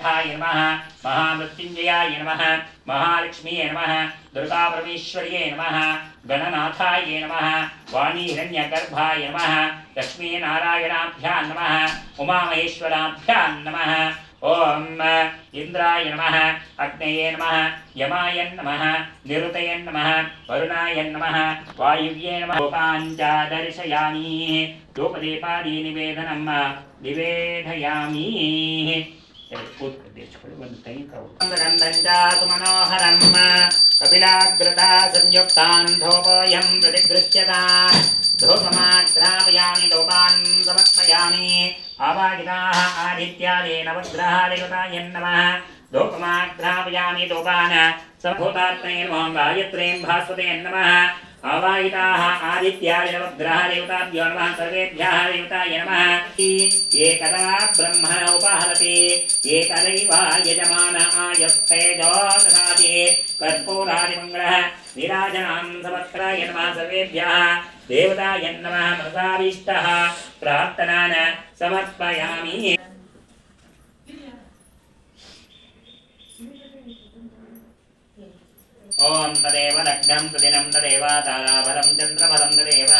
महासिद्धाय नमः महामृत्युंजयाय नमः महालक्ष्मीये नमः दुर्गापरमेश्वर्ये नमः गणनाथाय नमः वाणी हिरण्यगर्भाय नमः लक्ष्मीनारायणाभ्यां नमः उमामहेश्वराभ्यां नमः ओम इंद्राय नमः अग्नये नमः यमाय नमः निरुतये नमः वरुणाय नमः वायुव्ये नमः लोकाञ्च दर्शयामि धूपदीपादि निवेदनं निवेदयामि सुमनोहरं कपिलाग्रता संयुक्तान् धूपोऽयं प्रतिगृह्यतान् धूपमाग्रापयामि धूपान् समर्पयामि आवाहिताः आदित्यादि नवग्रहादिगताय नमः धूपमाग्रापयामि धूपान् समभूतात्मने नमः गायत्रीं भास्वते नमः आवाहिताः आदित्यादि नवग्रहादेवताभ्यो नमः सर्वेभ्यः देवताय नमः एकदा ब्रह्मण उपहरति एकदैव यजमान आयस्तेजो ददाति कर्पूरादिमङ्गलः विराजनान् समर्पयामि नमः सर्वेभ्यः देवताय नमः मनसाभीष्टः प्रार्थनान् समर्पयामि ओम तदेव लग्नं तदिनं तदेव ताराबलं चन्द्रबलं तदेव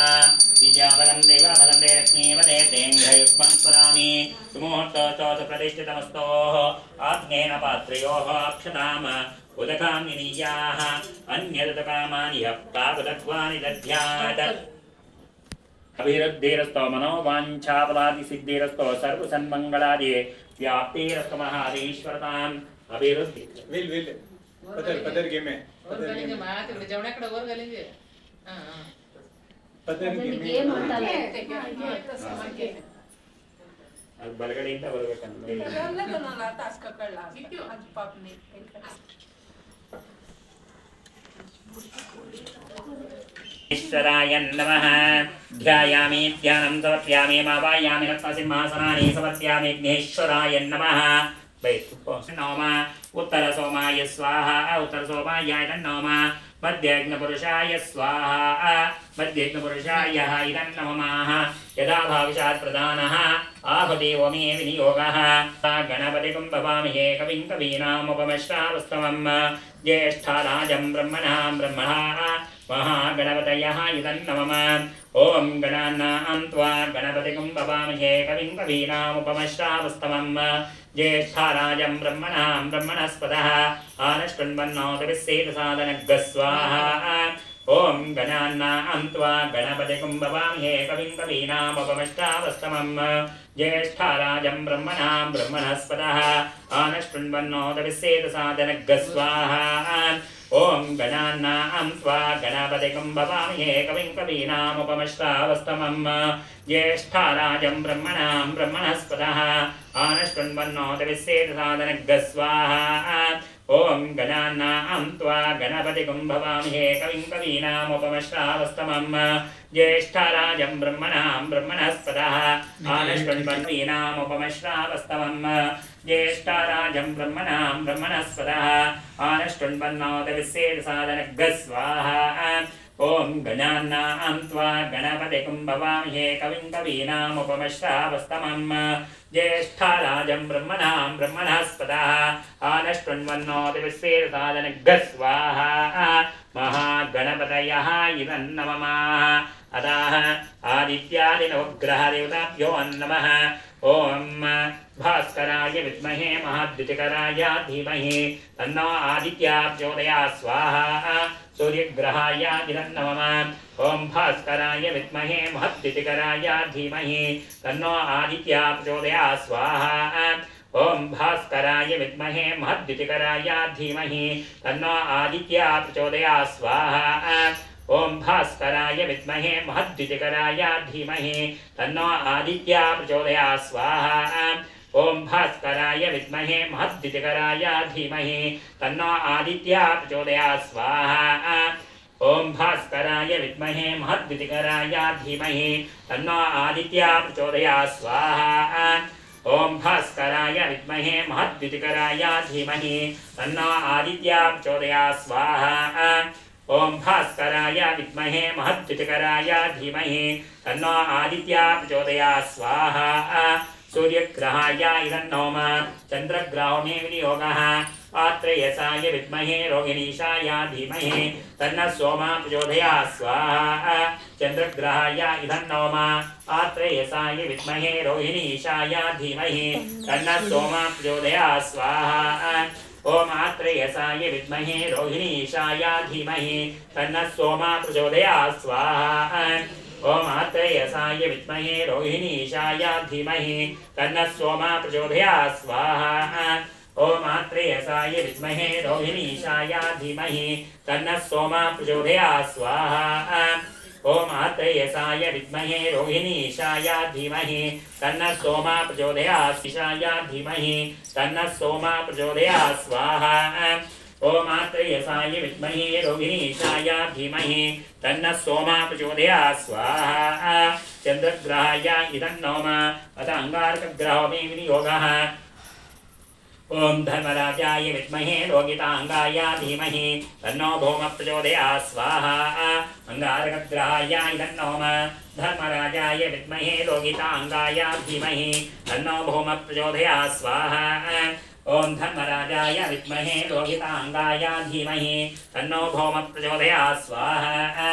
विद्याबलं देवाबलं दे लक्ष्मीवदे तेङ्घयुष्मं स्मरामि सुमुहूर्तोऽप्रतिष्ठितमस्तोः आग्नेन पात्रयोः अक्षताम् उदकानि नियाः अन्यदुदकामानि प्रागुदक्वानि दध्यात् अभिवृद्धिरस्तो मनोवाञ्छाफलादिसिद्धिरस्तो सर्वसन्मङ्गलादि व्याप्तिरस्तो महादेश्वरताम् अभिवृद्धि विल पदर गेम है पदर गेम आ तिकडे जेवणाकडे वर गेलेंगे हां पदर गेम ಅಂತಾನೆ ಅದು ಬಲಗಡೆಯಿಂದ ಬರಬೇಕಂತ ನಾನು ಟಾಸ್ಕ್ ಕಳ್ಳ ಬಿಟ್ಟು ಅಜ್ಜಿ ಪಾಪನೆ ईश्वराय नमः ध्यायामि ध्यानं समर्पयामि मावायामि रत्नसिंहासनानि समर्पयामि विघ्नेश्वराय नमः नोम उत्तर सोमाय स्वाहा उत्तर सोमाय नोम मध्यग्नपुरुषाय स्वाहा मध्यग्नपुरुषाय इदं नमः यदा भाविषात् प्रदानः आहुति ओमे विनियोगः गणपतिं भवामहे कविं कवीनामुपमश्रावस्तमं ज्येष्ठाराजं ब्रह्मणः महागणपतयः इदं नमः ओम गणानां त्वा गणपतिं भवामहे कविं कवीनामुपमश्रावस्तमं ज्येष्ठाराजं ब्रह्मणस्पदः आनश्वन्वन्नोतविस्सेतसादनग्गस्वाहा ओम गणानां त्वा गणपतिं भवामहे कविं कवीनामुपमश्रावस्तमं ज्येष्ठाराजं ब्रह्मणस्पदः आनश्वन्वन्नोतविस्सेतसादनग्गस्वाहा ओम गणानां त्वा गणपतिं भवामहे कविं कवीनामुपमश्रावस्तमं ज्येष्ठाराजं ब्रह्मणस्पदः आनश्वन्वन्नोतविस्सेतसादनग्गस्वाहा ओम गणानां त्वा गणपतिं भवामहे कविं कवीनामुपमश्रावस्तमं ज्येष्ठाराजं ब्रह्मणस्पदः आनश्वन्वन्नोतविस्सेतसादनग्गस्वाहा ज्येष्ठाराजं ब्रह्मणस्पदः आनश्वन्वन्नोतविस्सेतसादनग्गस्वाहा ओम गणानां त्वा गणपतिं भवामहे कविं कवीनामुपमश्रावस्तमं ज्येष्ठाराजं ब्रह्मणस्पदः आनश्वन्वन्नोतविस्सेतसादनग्गस्वाहा महागणपतयः इदं नमः अतः आदित्यादिनवग्रहदेवताभ्यो नमः ओम भास्कराय विद्महे महाद्युतिकराय धीमहि तन्नो आदित्या प्रचोदयात् स्वाहा सूर्यग्रहाय नमः ओम भास्कराय विद्महे महद्युतिकराय धीमहि तन्नो आदित्या प्रचोदयात् स्वाहा ओम भास्कराय विद्महे महद्युतिकराय धीमहि तन्नो आदित्या प्रचोदयात् स्वाहा ओम भास्कराय विद्महे महद्युतिकराय धीमहि तन्नो आदित्या प्रचोदयात् स्वाहा ओम भास्कराय विद्महे महद्युतिकराय धीमहि तन्नो आदित्या प्रचोदयात् स्वाहा ओम भास्कराय विद्महे महद्युतिकराय धीमहि तन्नो आदित्या प्रचोदयात् स्वाहा ओम भास्कराय विद्महे महद्युतिकराय धीमहि तन्नो आदित्या प्रचोदयात् स्वाहा ओम भास्कराय विद्महे महद्युतिकराय धीमहि तन्नो आदित्या प्रचोदयात् स्वाहा सूर्यग्रहाय इदन्नोम चन्द्रग्रहो मे विनियोगः आत्रेयसाय विद्महे रोहिणीशाय धीमहि तन्नः सोमः प्रचोदयात् स्वाहा चन्द्रग्रहाय इदन्नोम आत्रेयसाय विद्महे रोहिणीशाय धीमहि तन्नः सोमः प्रचोदयात् स्वाहा ओम आत्रेयसाय विद्महे रोहिणीशाय धीमहि तन्नः सोमः प्रचोदयात् स्वाहा ओम आत्रेयसाय विद्महे रोहिणीशाय धीमहि तन्नः सोमः प्रचोदयात् स्वाहा ओम आत्रेयसाय विद्महे रोहिणीशाय धीमहि तन्नः सोमः प्रचोदयात् स्वाहा ओम आत्रेयसाय विद्महे रोहिणीशाय धीमहि तन्नः सोमः प्रचोदयात् ईशाय धीमहि तन्नः सोमः प्रचोदयात् स्वाहा ओम आत्रेयसाय विद्महे रोहिणीशाय धीमहि तन्नः सोमः प्रचोदयात् स्वाहा चन्द्रग्रहाय इदन्नोम अथ अंगारकग्रहो मे विनियोगः ओम धर्मराजाय विद्महे रोगितांगाय धीमहि तन्नो भौमः प्रचोदयात् स्वाहा अंगारकग्रहाय इदन्नोम धर्मराजाय विद्महे रोगितांगाय धीमहि तन्नो भौमः प्रचोदयात् स्वाहा ओम धर्मराजाय विद्महे रोगितांगाय धीमहि तन्नो भौमः प्रचोदयात् स्वाहा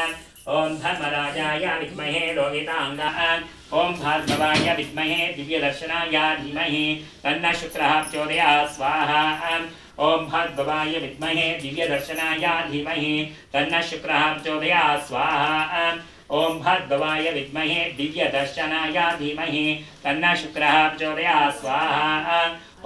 ओम धर्मराजाय विद्महे रोगितांगाय ओम भार्गवाय विद्महे दिव्यदर्शनाय धीमहि तन्नः शुक्रः प्रचोदयात् स्वाहा ओम भार्गवाय विद्महे दिव्यदर्शनाय धीमहि तन्नः शुक्रः प्रचोदयात् स्वाहा ओम भार्गवाय विद्महे दिव्यदर्शनाय धीमहि तन्नः शुक्रः प्रचोदयात् स्वाहा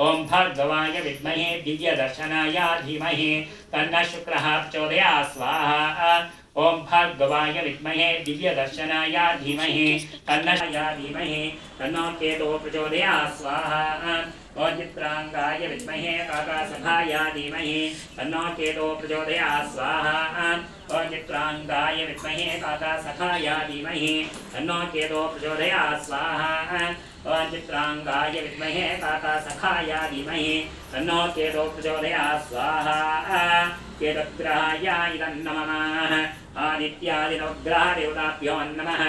ओम भार्गवाय विद्महे दिव्यदर्शनाय धीमहि तन्नः शुक्रः प्रचोदयात् स्वाहा ओम भार्गवाय विद्महे दिव्यदर्शनाय धीमहि तन्नः धीमहि तन्नो केतो प्रचोदयात् स्वाहा ओम चित्रांगाय विद्महे काकासखाय धीमहि तन्नो केतो प्रचोदयात् स्वाहा ओम चित्रांगाय विद्महे काकासखाय धीमहि तन्नो केतो प्रचोदयात् स्वाहा ओम चित्रांगाय विद्महे काकासखाय धीमहि तन्नो केतो प्रचोदयात् स्वाहा केतग्रहाय इदं नमः आदित्यादिनवग्रह देवताभ्यो नमः।